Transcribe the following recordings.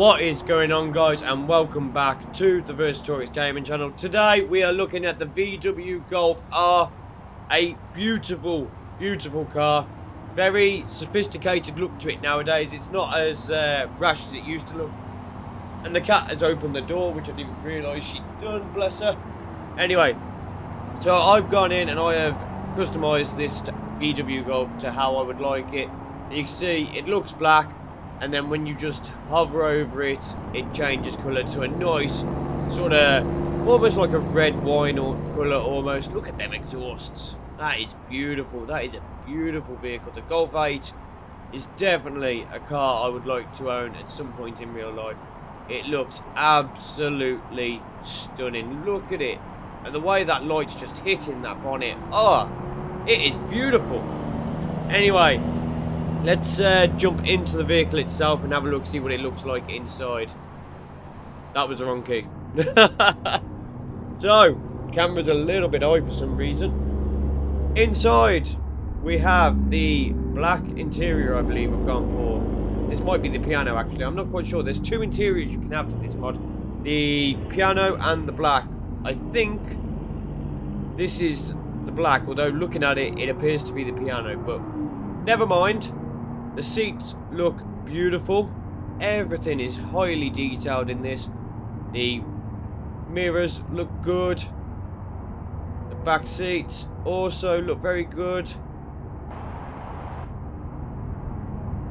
What is going on, guys, and welcome back to the Vercitorix gaming channel. Today we are looking at the VW Golf R, a beautiful car. Very sophisticated look to it nowadays. It's not as rash as it used to look. And the cat has opened the door, which I didn't realise she'd done, bless her. Anyway, so I've gone in and I have customised this VW Golf to how I would like it. And you can see it looks black. And then when you just hover over it, it changes colour to a nice sort of, almost like a red wine or colour almost. Look at them exhausts. That is beautiful. That is a beautiful vehicle. The Golf 8 is definitely a car I would like to own at some point in real life. It looks absolutely stunning. Look at it. And the way that light's just hitting that bonnet. Oh, it is beautiful. Anyway, let's jump into the vehicle itself and have a look, see what it looks like inside. That was the wrong key. So, camera's a little bit high for some reason. Inside, we have the black interior, I believe I've gone for. This might be the piano, actually. I'm not quite sure. There's two interiors you can have to this mod. The piano and the black. I think this is the black, although looking at it, it appears to be the piano, but never mind. The seats look beautiful. Everything is highly detailed in this. The mirrors look good. The back seats also look very good.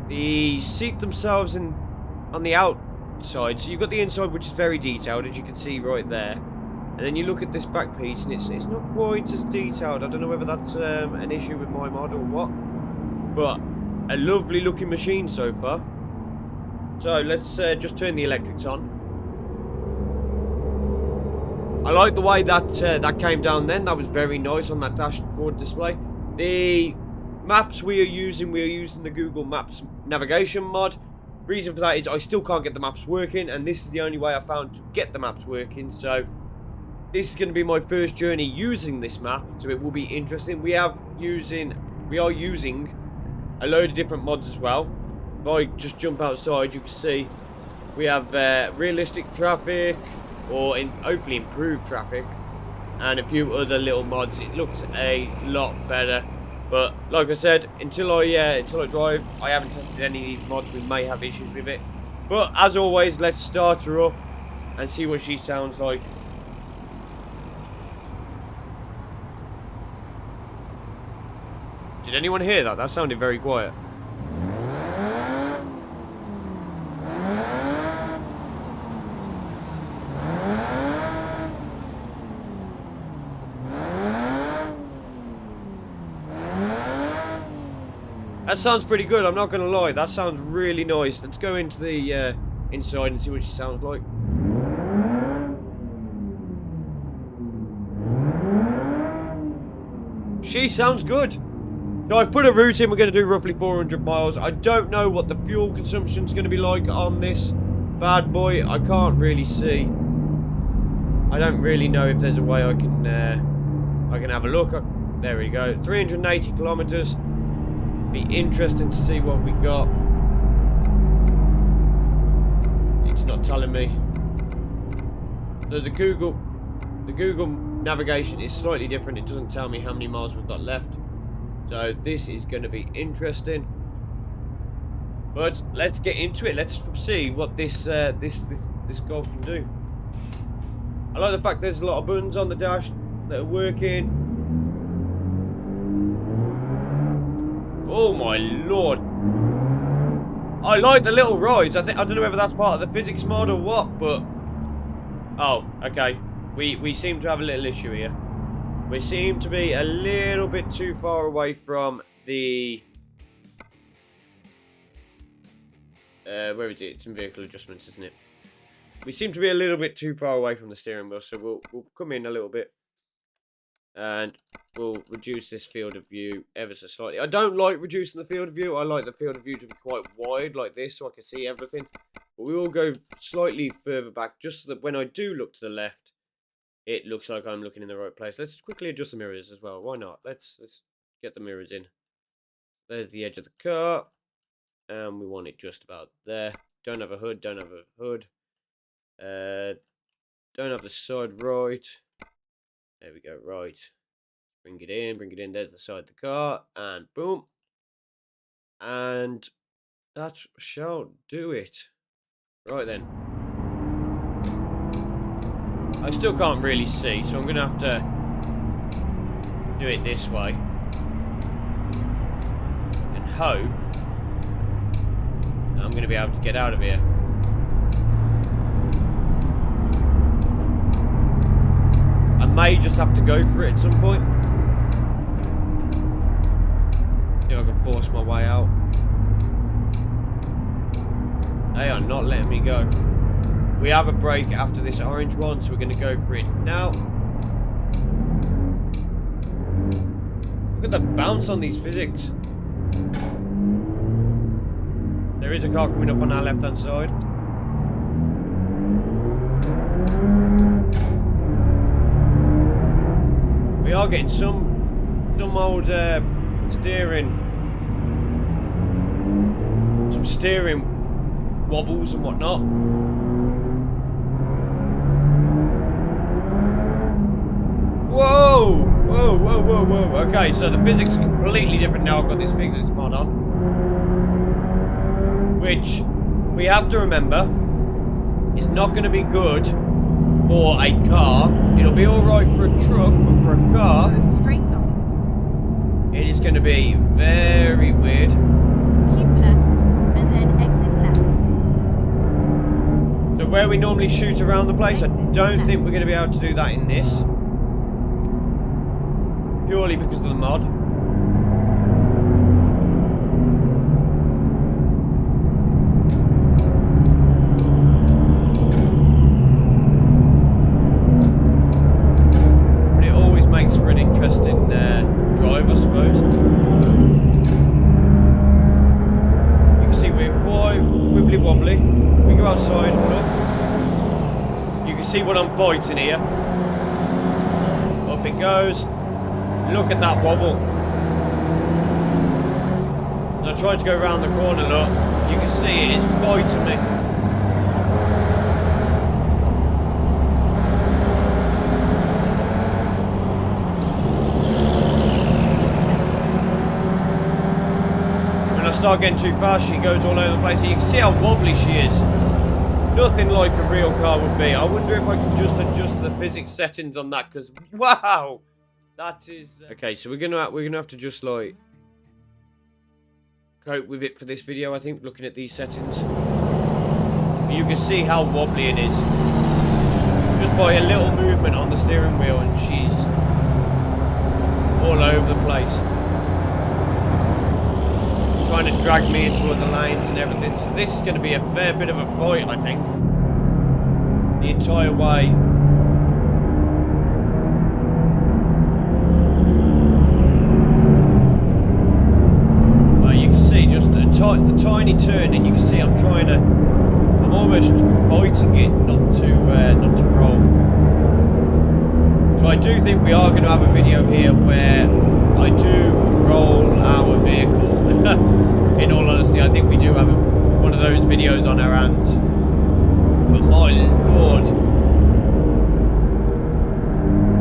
The seat themselves on the outside. So you've got the inside, which is very detailed, as you can see right there. And then you look at this back piece, and it's not quite as detailed. I don't know whether that's an issue with my mod or what. But a lovely looking machine so far. So let's just turn the electrics on. I like the way that that came down then. That was very nice on that dashboard display. The maps we are using the Google Maps navigation mod. Reason for that is I still can't get the maps working, and this is the only way I found to get the maps working. So this is going to be my first journey using this map, so it will be interesting. We are using a load of different mods as well. If I just jump outside, you can see we have realistic traffic, or hopefully improved traffic, and a few other little mods. It looks a lot better, but like I said, until I drive, I haven't tested any of these mods. We may have issues with it, but as always, let's start her up and see what she sounds like. Did anyone hear that? That sounded very quiet. That sounds pretty good, I'm not going to lie. That sounds really nice. Let's go into the inside and see what she sounds like. She sounds good. So I've put a route in. We're going to do roughly 400 miles. I don't know what the fuel consumption is going to be like on this bad boy. I can't really see. I don't really know if there's a way I can have a look. There we go. 380 kilometers. Be interesting to see what we got. It's not telling me. So the Google navigation is slightly different. It doesn't tell me how many miles we've got left. So this is going to be interesting. But let's get into it. Let's see what this Golf can do. I like the fact there's a lot of buttons on the dash that are working. Oh my lord. I like the little rise. I don't know whether that's part of the physics mod or what, but oh, okay. We seem to have a little issue here. We seem to be a little bit too far away from the... where is it? It's in vehicle adjustments, isn't it? We seem to be a little bit too far away from the steering wheel, so we'll come in a little bit. And we'll reduce this field of view ever so slightly. I don't like reducing the field of view. I like the field of view to be quite wide, like this, so I can see everything. But we will go slightly further back, just so that when I do look to the left, it looks like I'm looking in the right place. Let's quickly adjust the mirrors as well. Why not? Let's get the mirrors in. There's the edge of the car. And we want it just about there. Don't have a hood. Don't have a hood. Don't have the side right. There we go. Right. Bring it in. Bring it in. There's the side of the car. And boom. And that shall do it. Right then. I still can't really see, so I'm going to have to do it this way. And hope that I'm going to be able to get out of here. I may just have to go for it at some point. See if I can force my way out. They are not letting me go. We have a break after this orange one, so we're going to go for it now. Look at the bounce on these physics. There is a car coming up on our left-hand side. We are getting some old steering wobbles and whatnot. Whoa! Whoa, whoa, whoa, whoa. Okay, so the physics are completely different now. I've got this physics mod on. Which we have to remember is not going to be good for a car. It'll be alright for a truck, but for a car, go straight on. It is going to be very weird. Keep left and then exit left. So where we normally shoot around the place, I don't think we're going to be able to do that in this. Purely because of the mod. But it always makes for an interesting drive, I suppose. You can see we're quite wibbly wobbly. We go outside, look. You can see what I'm fighting here. Up it goes. Look at that wobble. I tried to go around the corner, look. You can see it is fighting me. When I start getting too fast, she goes all over the place. You can see how wobbly she is. Nothing like a real car would be. I wonder if I can just adjust the physics settings on that, because wow! That is okay. So we're gonna have to just like cope with it for this video. I think looking at these settings, but you can see how wobbly it is just by a little movement on the steering wheel, and she's all over the place, trying to drag me into other lanes and everything. So this is going to be a fair bit of a fight, I think, the entire way. The tiny turn, and you can see I'm almost fighting it not to roll. So I do think we are going to have a video here where I do roll our vehicle. In all honesty, I think we do have one of those videos on our hands. But my lord,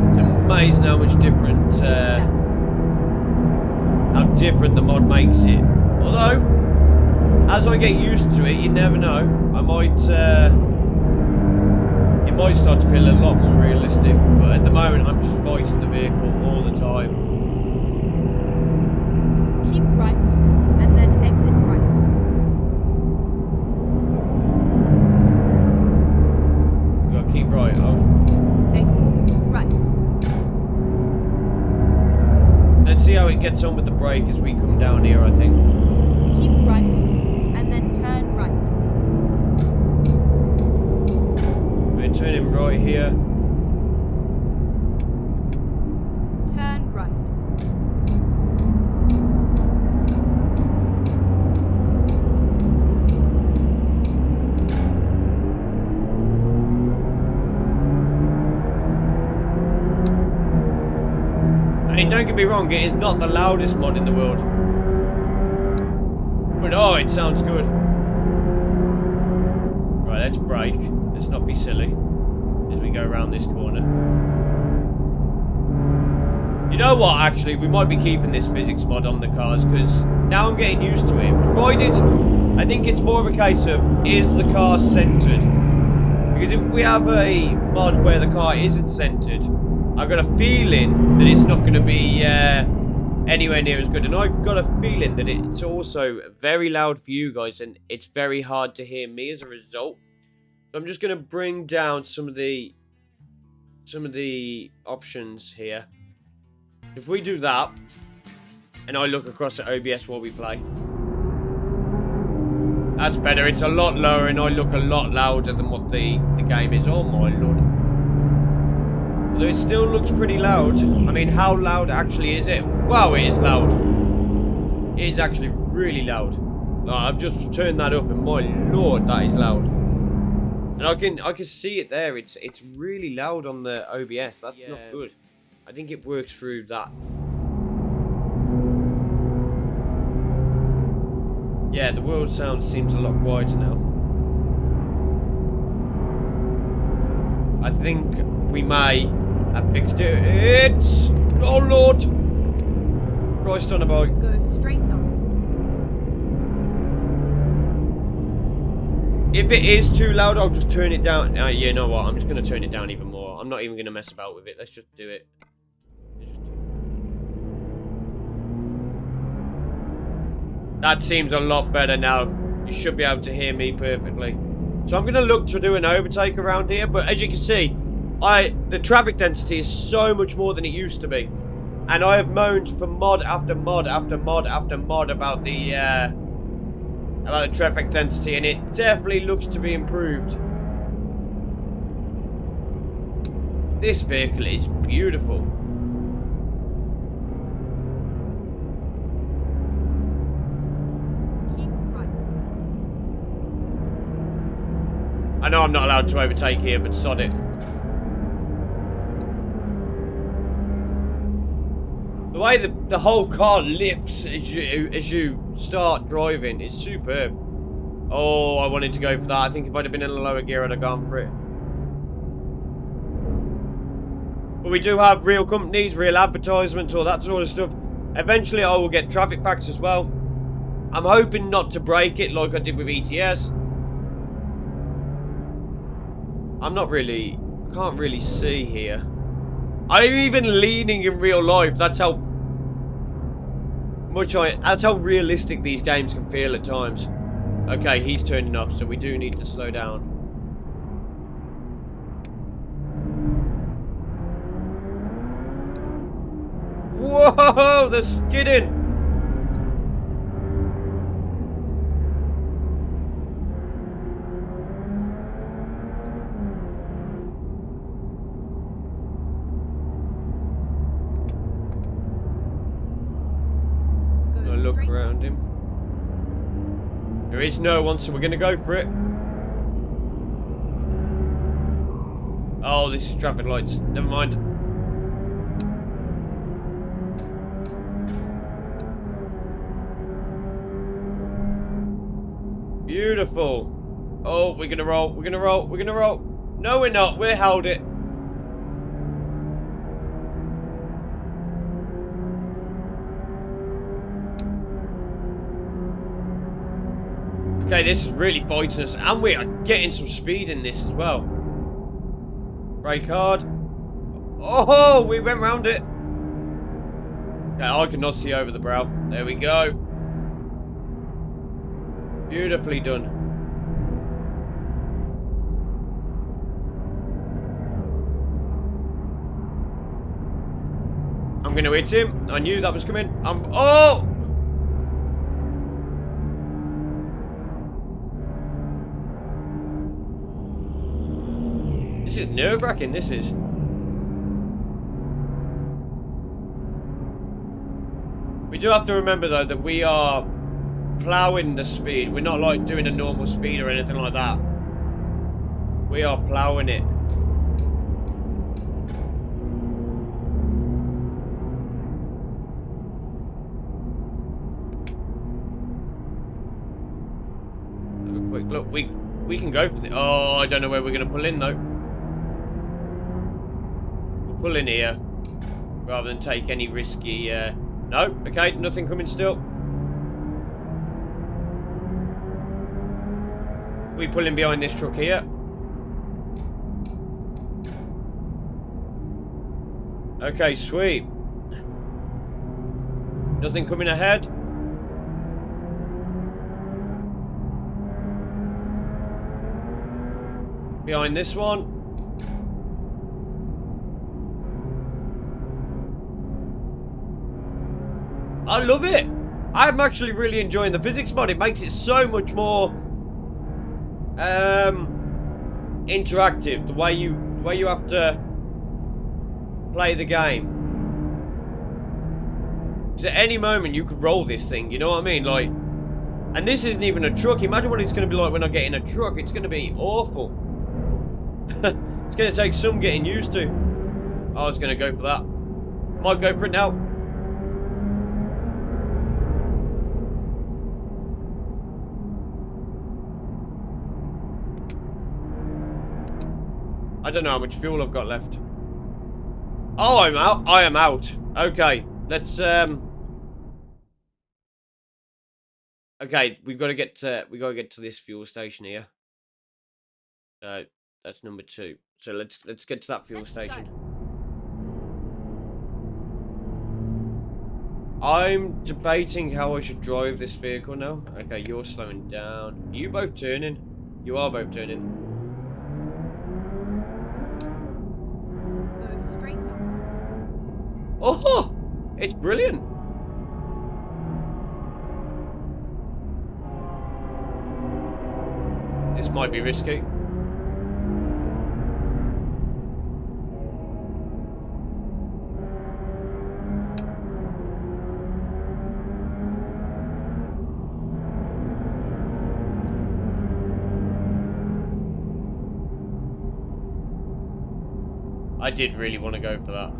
it's amazing how much different, how different the mod makes it. Although, as I get used to it, you never know. It might start to feel a lot more realistic. But at the moment, I'm just fighting the vehicle all the time. Keep right, and then exit right. We gotta keep right. Exit right. Let's see how it gets on with the brake as we come down here, I think. Keep right, and then turn right. We're turning right here. Turn right. I mean, don't get me wrong, it is not the loudest mod in the world. But oh, it sounds good. Right, let's brake. Let's not be silly as we go around this corner. You know what, actually, we might be keeping this physics mod on the cars, because now I'm getting used to it. Provided, I think it's more of a case of, is the car centered? Because if we have a mod where the car isn't centered, I've got a feeling that it's not going to be anywhere near as good. And I've got a feeling that it's also very loud for you guys, and it's very hard to hear me as a result. So I'm just going to bring down some of the options here. If we do that, and I look across at OBS while we play, that's better. It's a lot lower, and I look a lot louder than what the game is. Oh my lord. Although it still looks pretty loud. I mean, how loud actually is it? Wow, it is loud. It is actually really loud. I've just turned that up, and my lord, that is loud. And I can see it there. It's really loud on the OBS. That's not good. I think it works through that. Yeah, the world sound seems a lot quieter now. I think we may have fixed it. It's... Oh, Lord! Christ on a bike. Go straight on. If it is too loud, I'll just turn it down. You know what? I'm just going to turn it down even more. I'm not even going to mess about with it. Let's just do it. That seems a lot better now. You should be able to hear me perfectly. So I'm going to look to do an overtake around here. But as you can see, the traffic density is so much more than it used to be. And I have moaned for mod after mod after mod after mod about the traffic density. And it definitely looks to be improved. This vehicle is beautiful. I know I'm not allowed to overtake here, but sod it. The way the whole car lifts as you start driving is superb. Oh, I wanted to go for that. I think if I'd have been in a lower gear, I'd have gone for it. But we do have real companies, real advertisements, all that sort of stuff. Eventually, I will get traffic packs as well. I'm hoping not to break it like I did with ETS. I can't really see here. I'm even leaning in real life. That's how realistic these games can feel at times. Okay, he's turning off, so we do need to slow down. Whoa, they're skidding. Look around him. There is no one, so we're going to go for it. Oh, this is traffic lights. Never mind. Beautiful. Oh, we're going to roll. We're going to roll. We're going to roll. No, we're not. We held it. Okay, this is really fighting us, and we are getting some speed in this as well. Brake hard. Oh, we went round it. Okay, I cannot see over the brow. There we go. Beautifully done. I'm going to hit him. I knew that was coming. Oh! This is nerve-wracking, this is. We do have to remember, though, that we are ploughing the speed. We're not, like, doing a normal speed or anything like that. We are ploughing it. Have a quick look. We can go for the... Oh, I don't know where we're going to pull in, though. We'll pull in here. Rather than take any risky... No, okay, nothing coming still. We pull in behind this truck here. Okay, sweet. Nothing coming ahead. Behind this one. I love it. I'm actually really enjoying the physics mod. It makes it so much more interactive. The way you have to play the game. Because at any moment you could roll this thing, you know what I mean? Like, and this isn't even a truck. Imagine what it's going to be like when I get in a truck. It's going to be awful. It's going to take some getting used to. I was going to go for that. Might go for it now. I don't know how much fuel I've got left. Oh, I'm out. I am out. Okay, let's okay, we gotta get to this fuel station here. That's number 2. So let's get to that fuel station. I'm debating how I should drive this vehicle now. Okay, you're slowing down. Are you both turning? You are both turning. Go straight up. Oh, it's brilliant. This might be risky. I did really want to go for that.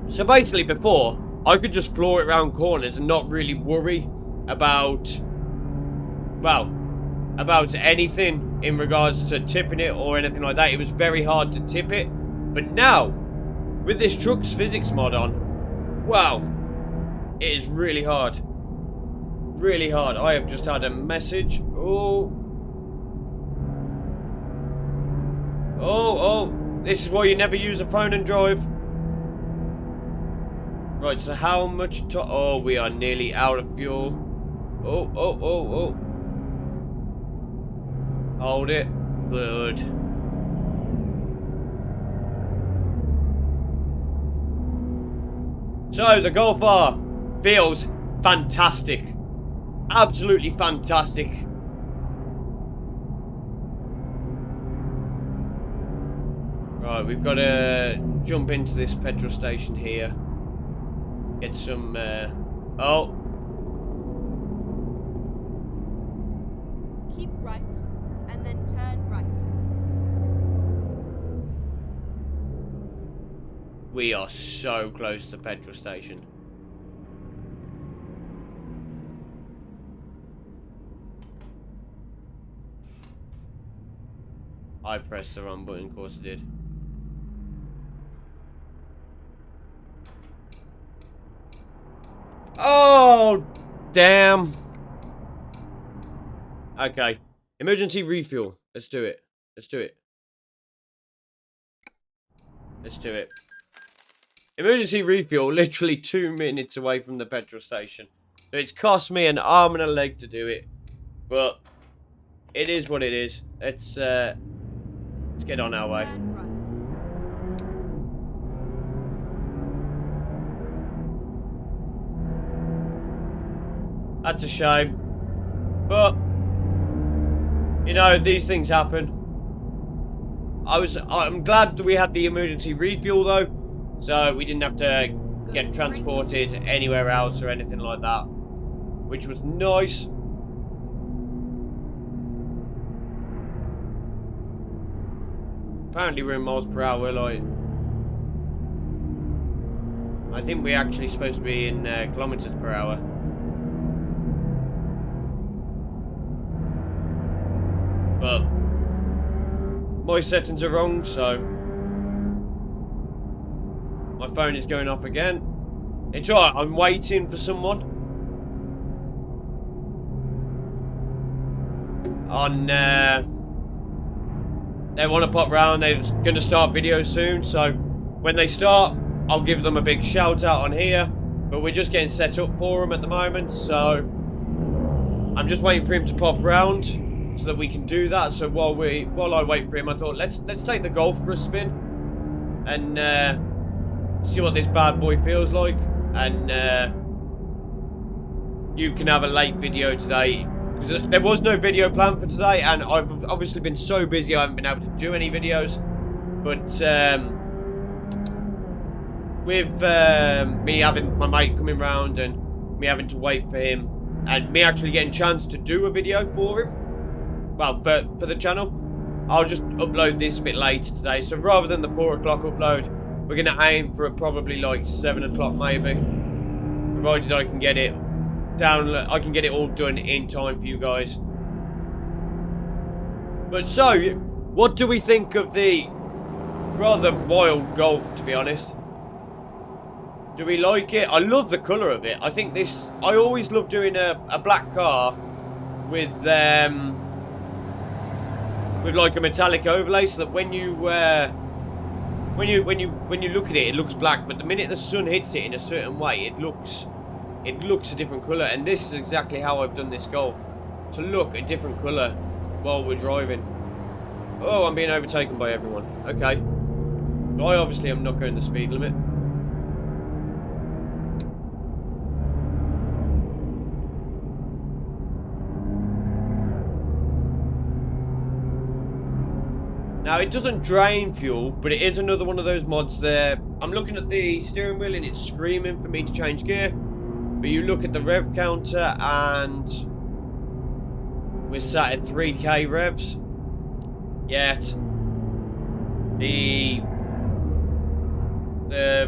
So basically before, I could just floor it around corners and not really worry about, well, about anything in regards to tipping it or anything like that. It was very hard to tip it. But now, with this truck's physics mod on, wow, it is really hard. Really hard. I have just had a message. Oh. Oh. This is why you never use a phone and drive. Right, so how much to... Oh, we are nearly out of fuel. Oh. Hold it. Good. So, the Golf R feels fantastic. Absolutely fantastic. Right, we've got to jump into this petrol station here. Get some, oh. Keep right, and then turn right. We are so close to the petrol station. I pressed the wrong button, of course I did. Oh, damn. Okay. Emergency refuel. Let's do it. Let's do it. Let's do it. Emergency refuel, literally 2 minutes away from the petrol station. So it's cost me an arm and a leg to do it. But it is what it is. Let's get on our way. Turn right. That's a shame. But you know, these things happen. I'm glad that we had the emergency refuel though. So we didn't have to get transported anywhere else or anything like that. Which was nice. Apparently we're in miles per hour, like... I think we're actually supposed to be in kilometers per hour. But... my settings are wrong, so... my phone is going up again. It's alright, I'm waiting for someone. On, they want to pop round, they're going to start videos soon, so when they start, I'll give them a big shout out on here. But we're just getting set up for them at the moment, so I'm just waiting for him to pop round so that we can do that. So while I wait for him, I thought let's take the Golf for a spin and see what this bad boy feels like. And you can have a late video today. There was no video planned for today, and I've obviously been so busy I haven't been able to do any videos. But with me having my mate coming round and me having to wait for him, and me actually getting a chance to do a video for him, well, for the channel, I'll just upload this a bit later today. So rather than the 4 o'clock upload, we're going to aim for probably like 7 o'clock maybe, provided I can get it down, I can get it all done in time for you guys. But so, what do we think of the rather wild Golf, to be honest? Do we like it? I love the colour of it. I think this, I always love doing a black car with like a metallic overlay, so that when you look at it, it looks black, but the minute the sun hits it in a certain way, it looks a different colour. And this is exactly how I've done this Golf, to look a different colour while we're driving. Oh, I'm being overtaken by everyone. Okay. I obviously am not going the speed limit. Now, it doesn't drain fuel, but it is another one of those mods there. I'm looking at the steering wheel and it's screaming for me to change gear. But you look at the rev counter and we're sat at 3k revs. Yet the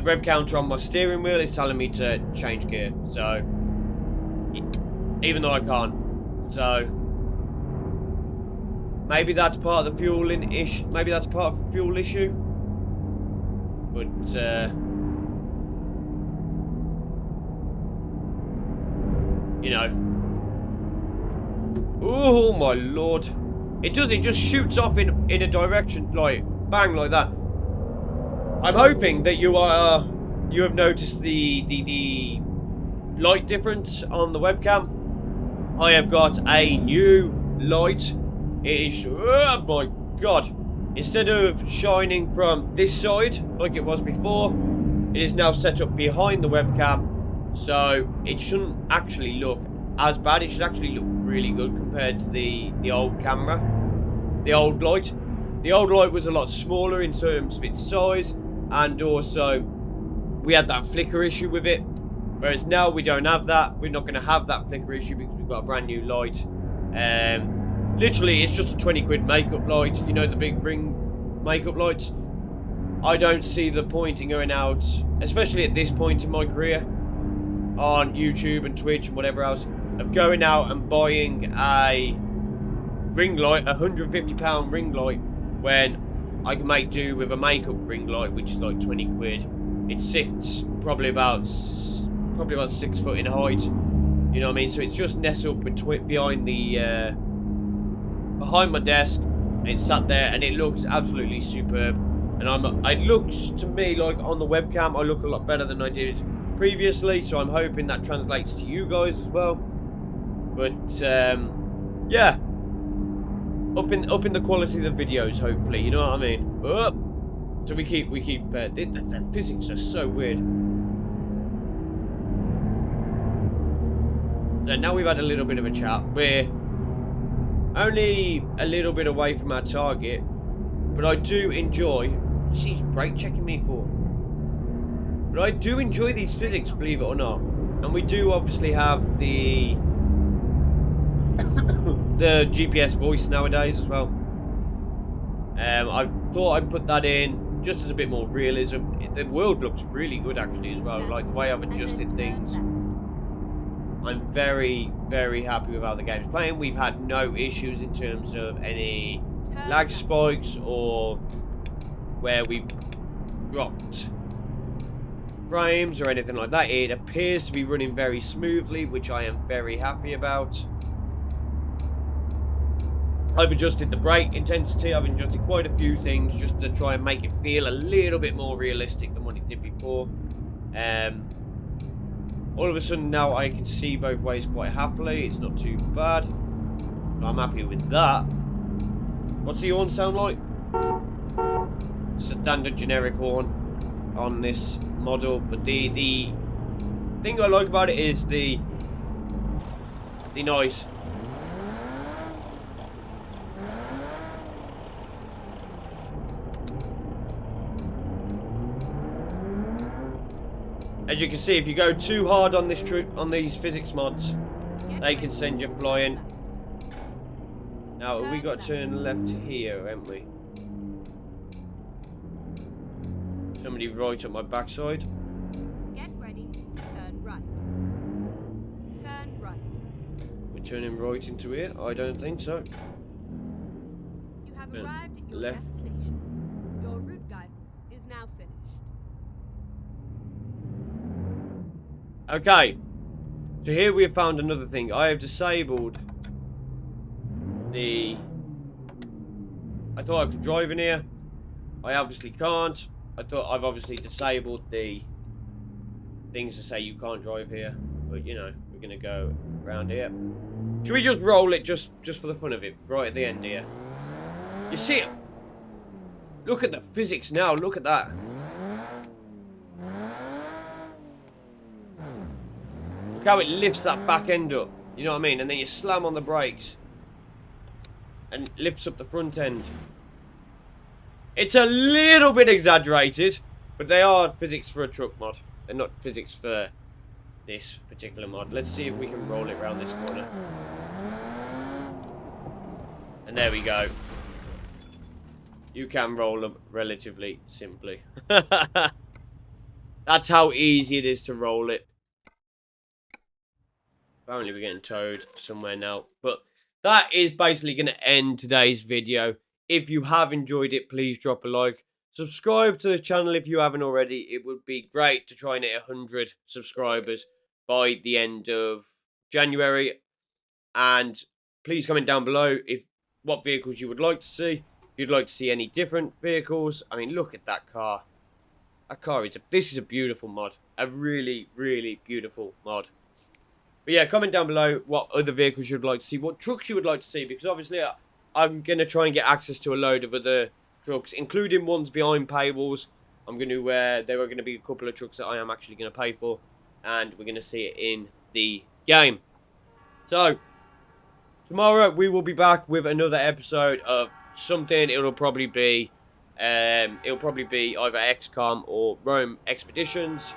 rev counter on my steering wheel is telling me to change gear. So, even though I can't. So, maybe that's part of the fueling issue. Maybe that's part of the fuel issue. But you know. Oh my lord! It does. It just shoots off in a direction, like bang, like that. I'm hoping that you have noticed the light difference on the webcam. I have got a new light. It is, oh my god, instead of shining from this side like it was before, it is now set up behind the webcam, so it shouldn't actually look as bad. It should actually look really good compared to the old camera, the old light. The old light was a lot smaller in terms of its size, and also we had that flicker issue with it, whereas now we don't have that. We're not going to have that flicker issue because we've got a brand new light. Literally, it's just a 20 quid makeup light. You know, the big ring makeup lights. I don't see the point in going out, especially at this point in my career, on YouTube and Twitch and whatever else, of going out and buying a ring light, a £150 ring light, when I can make do with a makeup ring light, which is like 20 quid. It sits probably about 6 foot in height. You know what I mean? So it's just nestled behind the behind my desk, and it's sat there, and it looks absolutely superb. And it looks to me like on the webcam I look a lot better than I did previously, so I'm hoping that translates to you guys as well. But yeah, up in the quality of the videos, hopefully, you know what I mean. So we keep the physics are so weird. So now we've had a little bit of a chat. We're only a little bit away from our target, but I do enjoy. She's brake checking me for. But I do enjoy these physics, believe it or not. And we do obviously have the the GPS voice nowadays as well. I thought I'd put that in just as a bit more realism. The world looks really good actually as well. Like the way I've adjusted things. I'm very, very happy with how the game's playing. We've had no issues in terms of any lag spikes or where we've dropped frames or anything like that. It appears to be running very smoothly, which I am very happy about. I've adjusted the brake intensity. I've adjusted quite a few things just to try and make it feel a little bit more realistic than what it did before. All of a sudden now I can see both ways quite happily. It's not too bad. I'm happy with that. What's the horn sound like? It's a standard generic horn on this model, but the thing I like about it is the noise. As you can see, if you go too hard on this these physics mods, they can send you flying. Now we got to turn left here, haven't we? Somebody right up my backside. Get ready. Turn right. Turn right. We're turning right into here? I don't think so. You have arrived at your left. destination. Your route guidance is now finished. Okay. So here we have found another thing. I have disabled the... I thought I could drive in here. I obviously can't. I thought I've obviously disabled the things to say you can't drive here. But, you know, we're going to go around here. Should we just roll it just for the fun of it? Right at the end here. You see it? Look at the physics now. Look at that. Look how it lifts that back end up. You know what I mean? And then you slam on the brakes. And it lifts up the front end. It's a little bit exaggerated. But they are physics for a truck mod. They're not physics for this particular mod. Let's see if we can roll it around this corner. And there we go. You can roll them relatively simply. That's how easy it is to roll it. Apparently we're getting towed somewhere now. But that is basically going to end today's video. If you have enjoyed it, please drop a like. Subscribe to the channel if you haven't already. It would be great to try and hit 100 subscribers by the end of January. And please comment down below what vehicles you would like to see. If you'd like to see any different vehicles. I mean, look at that car. That car is this is a beautiful mod. A really, really beautiful mod. But yeah, comment down below what other vehicles you'd like to see, what trucks you would like to see, because obviously I'm going to try and get access to a load of other trucks, including ones behind paywalls. I'm going to, there are going to be a couple of trucks that I am actually going to pay for, and we're going to see it in the game. So, tomorrow we will be back with another episode of something. It'll probably be either XCOM or Rome Expeditions.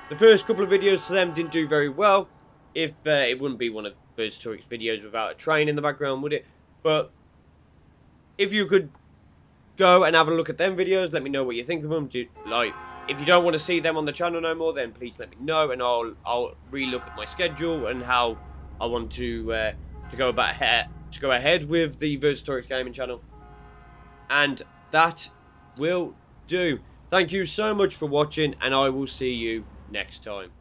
The first couple of videos to them didn't do very well. If it wouldn't be one of Vercitorix videos without a train in the background, would it? But if you could go and have a look at them videos, let me know what you think of them. If you don't want to see them on the channel no more, then please let me know, and I'll relook at my schedule and how I want to go ahead with the Vercitorix gaming channel. And that will do. Thank you so much for watching, and I will see you next time.